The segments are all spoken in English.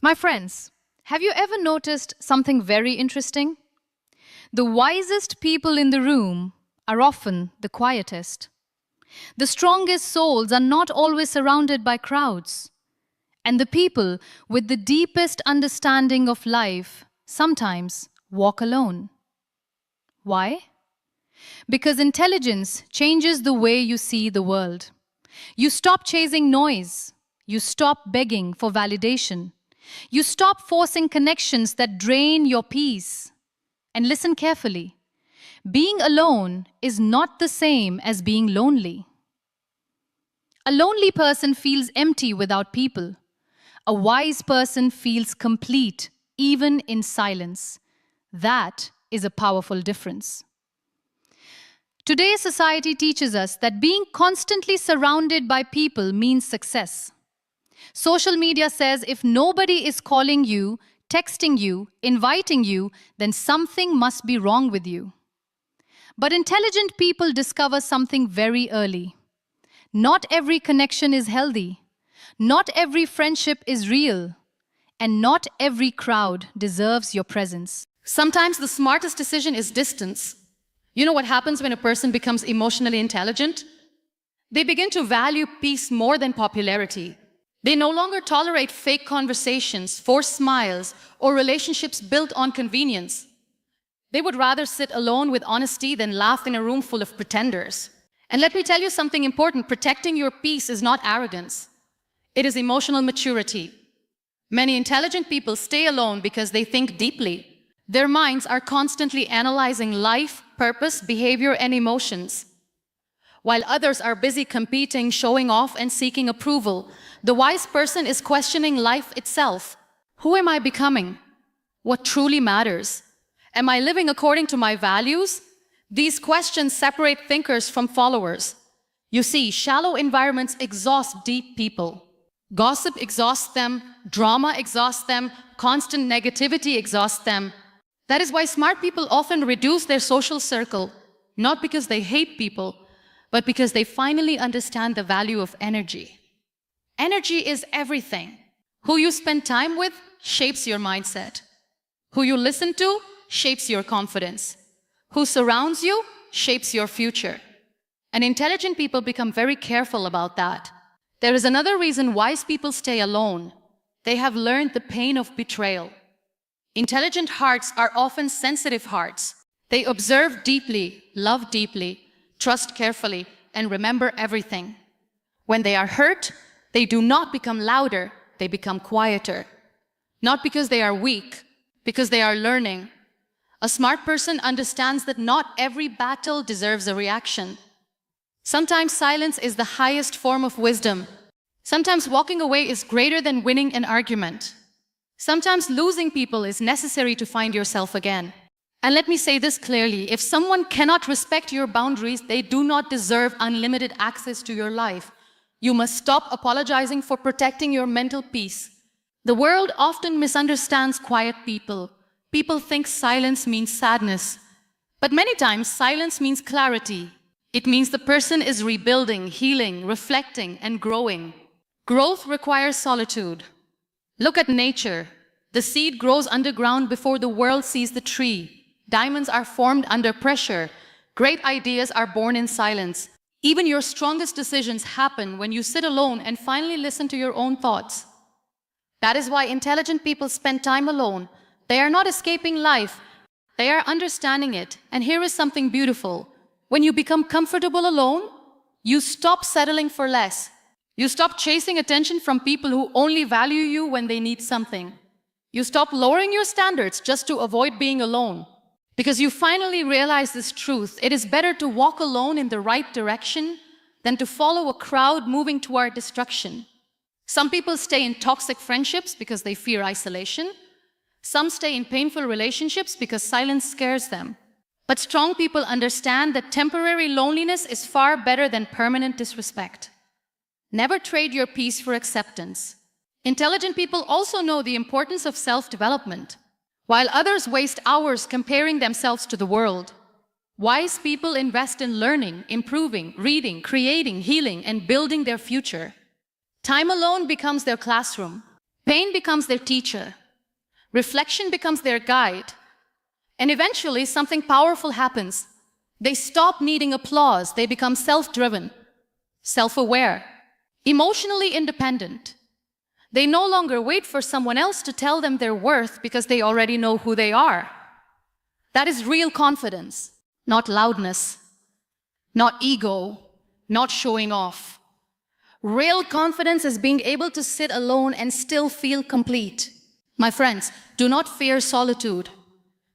My friends, have you ever noticed something very interesting? The wisest people in the room are often the quietest. The strongest souls are not always surrounded by crowds. And the people with the deepest understanding of life sometimes walk alone. Why? Because intelligence changes the way you see the world. You stop chasing noise. You stop begging for validation. You stop forcing connections that drain your peace. And listen carefully. Being alone is not the same as being lonely. A lonely person feels empty without people. A wise person feels complete, even in silence. That is a powerful difference. Today's society teaches us that being constantly surrounded by people means success. Social media says if nobody is calling you, texting you, inviting you, then something must be wrong with you. But intelligent people discover something very early. Not every connection is healthy. Not every friendship is real. And not every crowd deserves your presence. Sometimes the smartest decision is distance. You know what happens when a person becomes emotionally intelligent? They begin to value peace more than popularity. They no longer tolerate fake conversations, forced smiles, or relationships built on convenience. They would rather sit alone with honesty than laugh in a room full of pretenders. And let me tell you something important. Protecting your peace is not arrogance. It is emotional maturity. Many intelligent people stay alone because they think deeply. Their minds are constantly analyzing life, purpose, behavior, and emotions. While others are busy competing, showing off, and seeking approval, the wise person is questioning life itself. Who am I becoming? What truly matters? Am I living according to my values? These questions separate thinkers from followers. You see, shallow environments exhaust deep people. Gossip exhausts them, drama exhausts them, constant negativity exhausts them. That is why smart people often reduce their social circle, not because they hate people, but because they finally understand the value of energy. Energy is everything. Who you spend time with shapes your mindset. Who you listen to shapes your confidence. Who surrounds you shapes your future. And intelligent people become very careful about that. There is another reason wise people stay alone. They have learned the pain of betrayal. Intelligent hearts are often sensitive hearts. They observe deeply, love deeply, trust carefully, and remember everything. When they are hurt, they do not become louder, they become quieter. Not because they are weak, because they are learning. A smart person understands that not every battle deserves a reaction. Sometimes silence is the highest form of wisdom. Sometimes walking away is greater than winning an argument. Sometimes losing people is necessary to find yourself again. And let me say this clearly, if someone cannot respect your boundaries, they do not deserve unlimited access to your life. You must stop apologizing for protecting your mental peace. The world often misunderstands quiet people. People think silence means sadness. But many times, silence means clarity. It means the person is rebuilding, healing, reflecting, and growing. Growth requires solitude. Look at nature. The seed grows underground before the world sees the tree. Diamonds are formed under pressure. Great ideas are born in silence. Even your strongest decisions happen when you sit alone and finally listen to your own thoughts. That is why intelligent people spend time alone. They are not escaping life. They are understanding it. And here is something beautiful. When you become comfortable alone, you stop settling for less. You stop chasing attention from people who only value you when they need something. You stop lowering your standards just to avoid being alone. Because you finally realize this truth, it is better to walk alone in the right direction than to follow a crowd moving toward destruction. Some people stay in toxic friendships because they fear isolation. Some stay in painful relationships because silence scares them. But strong people understand that temporary loneliness is far better than permanent disrespect. Never trade your peace for acceptance. Intelligent people also know the importance of self-development. While others waste hours comparing themselves to the world, wise people invest in learning, improving, reading, creating, healing, and building their future. Time alone becomes their classroom. Pain becomes their teacher. Reflection becomes their guide. And eventually, something powerful happens. They stop needing applause. They become self-driven, self-aware, emotionally independent. They no longer wait for someone else to tell them their worth because they already know who they are. That is real confidence, not loudness, not ego, not showing off. Real confidence is being able to sit alone and still feel complete. My friends, do not fear solitude.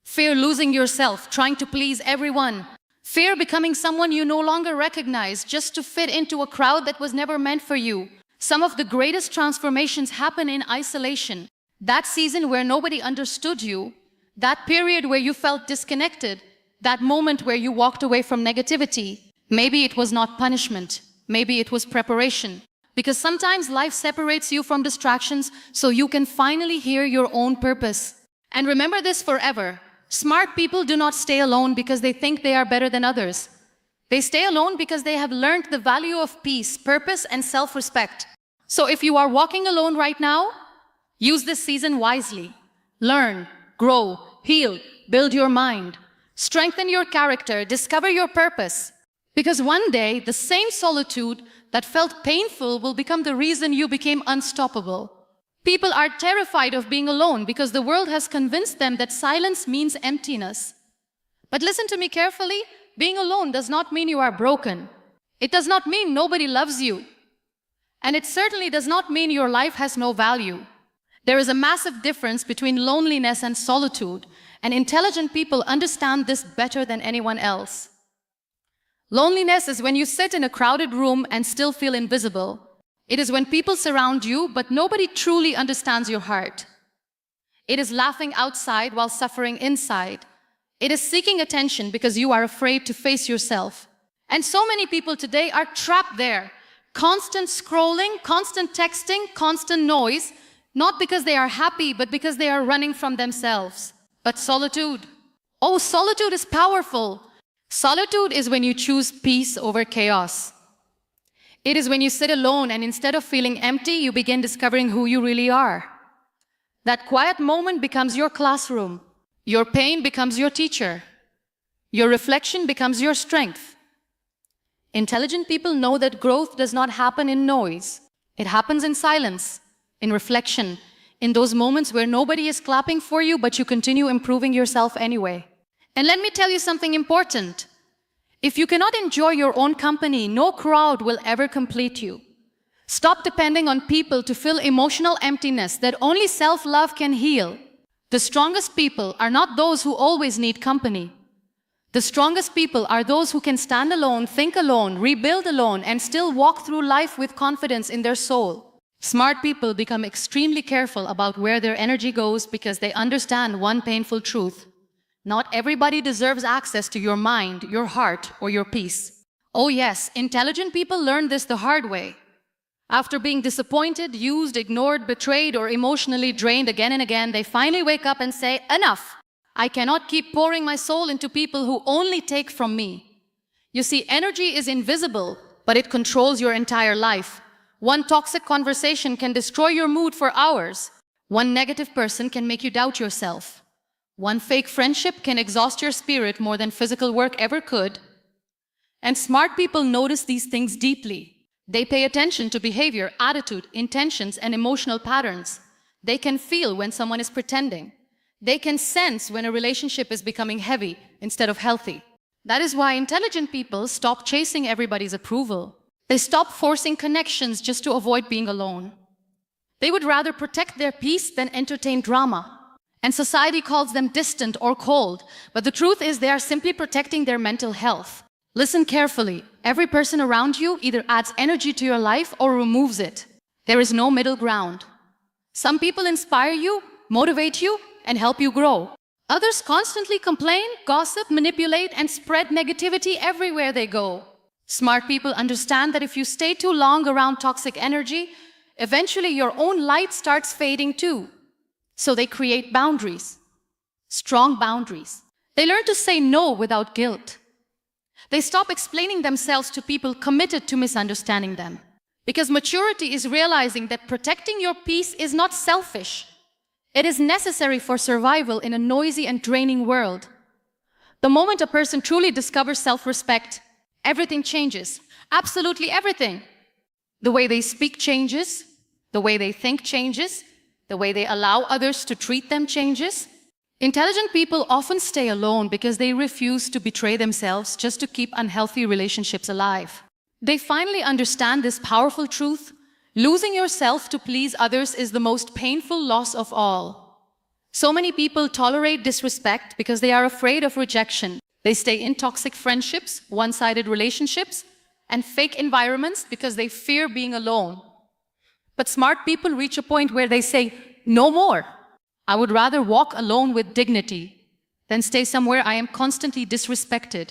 Fear losing yourself, trying to please everyone. Fear becoming someone you no longer recognize just to fit into a crowd that was never meant for you. Some of the greatest transformations happen in isolation. That season where nobody understood you, that period where you felt disconnected, that moment where you walked away from negativity. Maybe it was not punishment. Maybe it was preparation. Because sometimes life separates you from distractions so you can finally hear your own purpose. And remember this forever. Smart people do not stay alone because they think they are better than others. They stay alone because they have learned the value of peace, purpose, and self-respect. So if you are walking alone right now, use this season wisely. Learn, grow, heal, build your mind. Strengthen your character, discover your purpose. Because one day, the same solitude that felt painful will become the reason you became unstoppable. People are terrified of being alone because the world has convinced them that silence means emptiness. But listen to me carefully, being alone does not mean you are broken. It does not mean nobody loves you. And it certainly does not mean your life has no value. There is a massive difference between loneliness and solitude, and intelligent people understand this better than anyone else. Loneliness is when you sit in a crowded room and still feel invisible. It is when people surround you, but nobody truly understands your heart. It is laughing outside while suffering inside. It is seeking attention because you are afraid to face yourself. And so many people today are trapped there. Constant scrolling, constant texting, constant noise, not because they are happy, but because they are running from themselves. But solitude. Oh, solitude is powerful. Solitude is when you choose peace over chaos. It is when you sit alone and instead of feeling empty, you begin discovering who you really are. That quiet moment becomes your classroom. Your pain becomes your teacher. Your reflection becomes your strength. Intelligent people know that growth does not happen in noise. It happens in silence, in reflection, in those moments where nobody is clapping for you, but you continue improving yourself anyway. And let me tell you something important. If you cannot enjoy your own company, no crowd will ever complete you. Stop depending on people to fill emotional emptiness that only self-love can heal. The strongest people are not those who always need company. The strongest people are those who can stand alone, think alone, rebuild alone, and still walk through life with confidence in their soul. Smart people become extremely careful about where their energy goes because they understand one painful truth. Not everybody deserves access to your mind, your heart, or your peace. Oh yes, intelligent people learn this the hard way. After being disappointed, used, ignored, betrayed, or emotionally drained again and again, they finally wake up and say, enough! I cannot keep pouring my soul into people who only take from me. You see, energy is invisible, but it controls your entire life. One toxic conversation can destroy your mood for hours. One negative person can make you doubt yourself. One fake friendship can exhaust your spirit more than physical work ever could. And smart people notice these things deeply. They pay attention to behavior, attitude, intentions, and emotional patterns. They can feel when someone is pretending. They can sense when a relationship is becoming heavy instead of healthy. That is why intelligent people stop chasing everybody's approval. They stop forcing connections just to avoid being alone. They would rather protect their peace than entertain drama. And society calls them distant or cold, but the truth is they are simply protecting their mental health. Listen carefully. Every person around you either adds energy to your life or removes it. There is no middle ground. Some people inspire you, motivate you, and help you grow. Others constantly complain, gossip, manipulate, and spread negativity everywhere they go. Smart people understand that if you stay too long around toxic energy, eventually your own light starts fading too. So they create boundaries, strong boundaries. They learn to say no without guilt. They stop explaining themselves to people committed to misunderstanding them. Because maturity is realizing that protecting your peace is not selfish. It is necessary for survival in a noisy and draining world. The moment a person truly discovers self-respect, everything changes. Absolutely everything. The way they speak changes, the way they think changes, the way they allow others to treat them changes. Intelligent people often stay alone because they refuse to betray themselves just to keep unhealthy relationships alive. They finally understand this powerful truth: losing yourself to please others is the most painful loss of all. So many people tolerate disrespect because they are afraid of rejection. They stay in toxic friendships, one-sided relationships, and fake environments because they fear being alone. But smart people reach a point where they say, "No more. I would rather walk alone with dignity than stay somewhere I am constantly disrespected."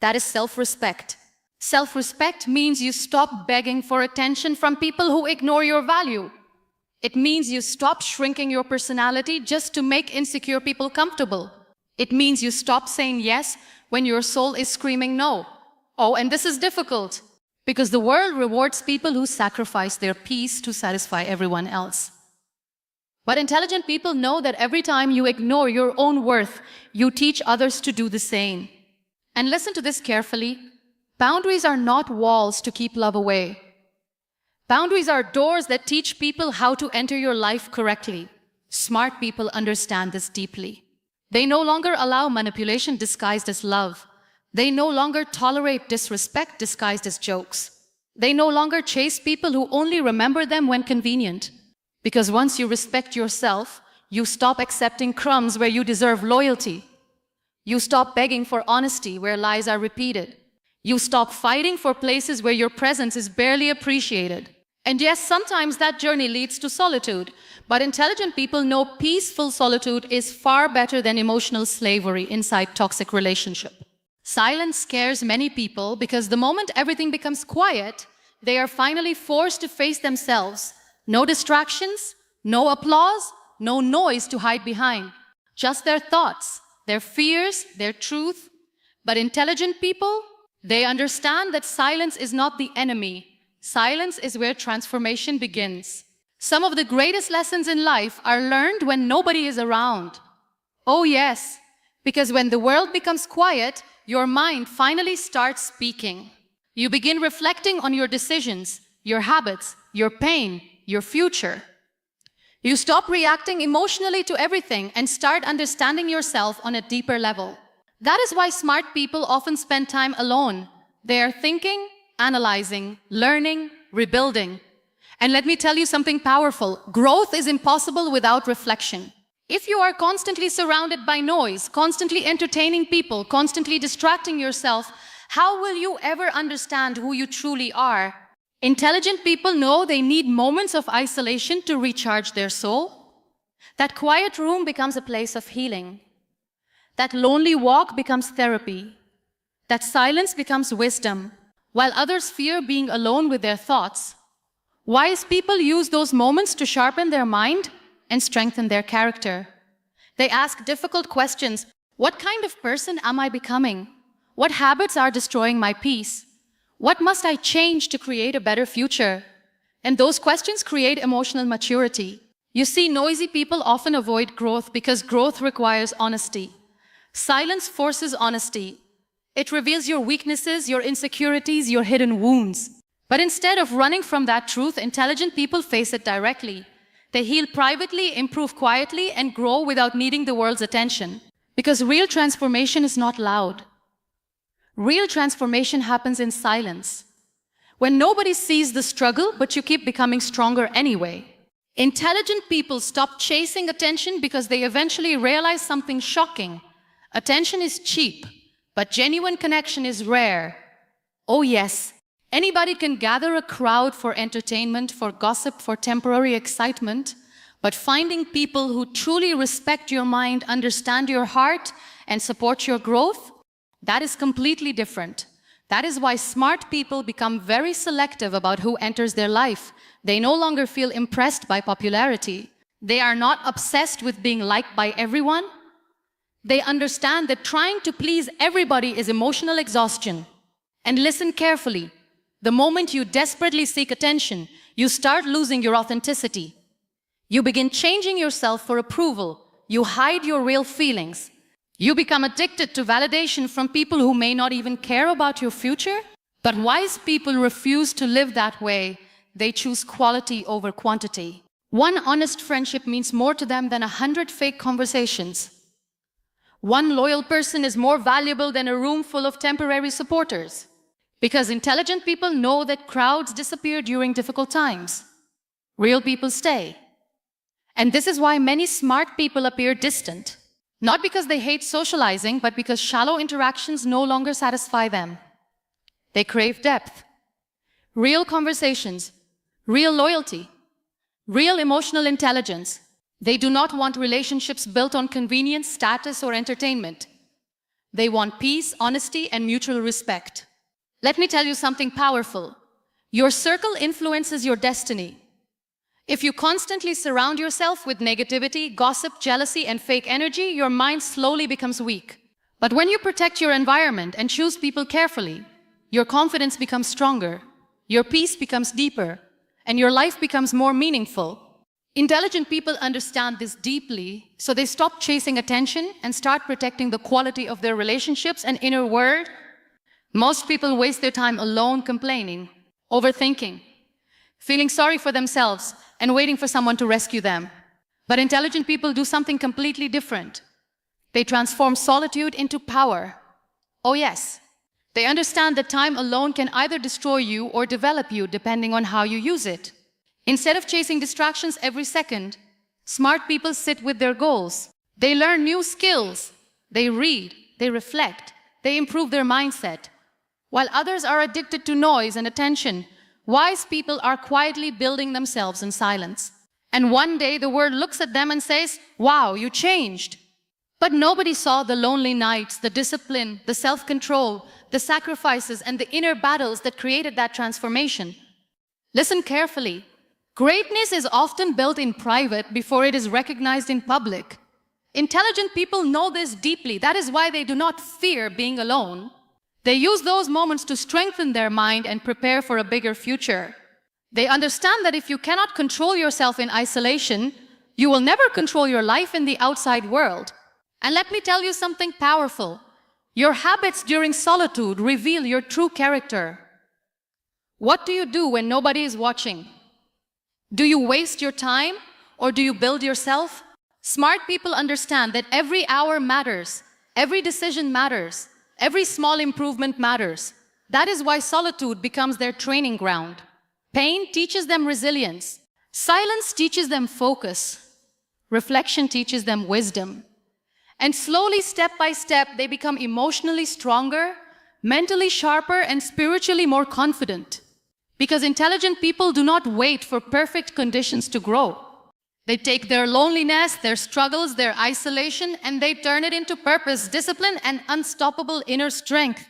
That is self-respect. Self-respect means you stop begging for attention from people who ignore your value. It means you stop shrinking your personality just to make insecure people comfortable. It means you stop saying yes when your soul is screaming no. Oh, and this is difficult because the world rewards people who sacrifice their peace to satisfy everyone else. But intelligent people know that every time you ignore your own worth, you teach others to do the same. And listen to this carefully. Boundaries are not walls to keep love away. Boundaries are doors that teach people how to enter your life correctly. Smart people understand this deeply. They no longer allow manipulation disguised as love. They no longer tolerate disrespect disguised as jokes. They no longer chase people who only remember them when convenient. Because once you respect yourself, you stop accepting crumbs where you deserve loyalty. You stop begging for honesty where lies are repeated. You stop fighting for places where your presence is barely appreciated. And yes, sometimes that journey leads to solitude, but intelligent people know peaceful solitude is far better than emotional slavery inside toxic relationship. Silence scares many people because the moment everything becomes quiet, they are finally forced to face themselves. No distractions, no applause, no noise to hide behind. Just their thoughts, their fears, their truth. But intelligent people, they understand that silence is not the enemy. Silence is where transformation begins. Some of the greatest lessons in life are learned when nobody is around. Oh yes, because when the world becomes quiet, your mind finally starts speaking. You begin reflecting on your decisions, your habits, your pain, your future. You stop reacting emotionally to everything and start understanding yourself on a deeper level. That is why smart people often spend time alone. They are thinking, analyzing, learning, rebuilding. And let me tell you something powerful. Growth is impossible without reflection. If you are constantly surrounded by noise, constantly entertaining people, constantly distracting yourself, how will you ever understand who you truly are? Intelligent people know they need moments of isolation to recharge their soul. That quiet room becomes a place of healing. That lonely walk becomes therapy. That silence becomes wisdom, while others fear being alone with their thoughts. Wise people use those moments to sharpen their mind and strengthen their character. They ask difficult questions. What kind of person am I becoming? What habits are destroying my peace? What must I change to create a better future? And those questions create emotional maturity. You see, noisy people often avoid growth because growth requires honesty. Silence forces honesty. It reveals your weaknesses, your insecurities, your hidden wounds. But instead of running from that truth, intelligent people face it directly. They heal privately, improve quietly, and grow without needing the world's attention. Because real transformation is not loud. Real transformation happens in silence. When nobody sees the struggle, but you keep becoming stronger anyway. Intelligent people stop chasing attention because they eventually realize something shocking. Attention is cheap, but genuine connection is rare. Oh yes, anybody can gather a crowd for entertainment, for gossip, for temporary excitement, but finding people who truly respect your mind, understand your heart, and support your growth, that is completely different. That is why smart people become very selective about who enters their life. They no longer feel impressed by popularity. They are not obsessed with being liked by everyone. They understand that trying to please everybody is emotional exhaustion. And listen carefully. The moment you desperately seek attention, you start losing your authenticity. You begin changing yourself for approval. You hide your real feelings. You become addicted to validation from people who may not even care about your future. But wise people refuse to live that way. They choose quality over quantity. One honest friendship means more to them than 100 fake conversations. One loyal person is more valuable than a room full of temporary supporters. Because intelligent people know that crowds disappear during difficult times. Real people stay. And this is why many smart people appear distant. Not because they hate socializing, but because shallow interactions no longer satisfy them. They crave depth, real conversations, real loyalty, real emotional intelligence. They do not want relationships built on convenience, status, or entertainment. They want peace, honesty, and mutual respect. Let me tell you something powerful. Your circle influences your destiny. If you constantly surround yourself with negativity, gossip, jealousy, and fake energy, your mind slowly becomes weak. But when you protect your environment and choose people carefully, your confidence becomes stronger, your peace becomes deeper, and your life becomes more meaningful. Intelligent people understand this deeply, so they stop chasing attention and start protecting the quality of their relationships and inner world. Most people waste their time alone complaining, overthinking, feeling sorry for themselves, and waiting for someone to rescue them. But intelligent people do something completely different. They transform solitude into power. Oh yes, they understand that time alone can either destroy you or develop you depending on how you use it. Instead of chasing distractions every second, smart people sit with their goals. They learn new skills. They read, they reflect, they improve their mindset. While others are addicted to noise and attention, wise people are quietly building themselves in silence. And one day the world looks at them and says, "Wow, you changed." But nobody saw the lonely nights, the discipline, the self-control, the sacrifices, and the inner battles that created that transformation. Listen carefully. Greatness is often built in private before it is recognized in public. Intelligent people know this deeply. That is why they do not fear being alone. They use those moments to strengthen their mind and prepare for a bigger future. They understand that if you cannot control yourself in isolation, you will never control your life in the outside world. And let me tell you something powerful. Your habits during solitude reveal your true character. What do you do when nobody is watching? Do you waste your time or do you build yourself? Smart people understand that every hour matters, every decision matters, every small improvement matters. That is why solitude becomes their training ground. Pain teaches them resilience. Silence teaches them focus. Reflection teaches them wisdom. And slowly, step by step, they become emotionally stronger, mentally sharper, and spiritually more confident. Because intelligent people do not wait for perfect conditions to grow. They take their loneliness, their struggles, their isolation, and they turn it into purpose, discipline, and unstoppable inner strength.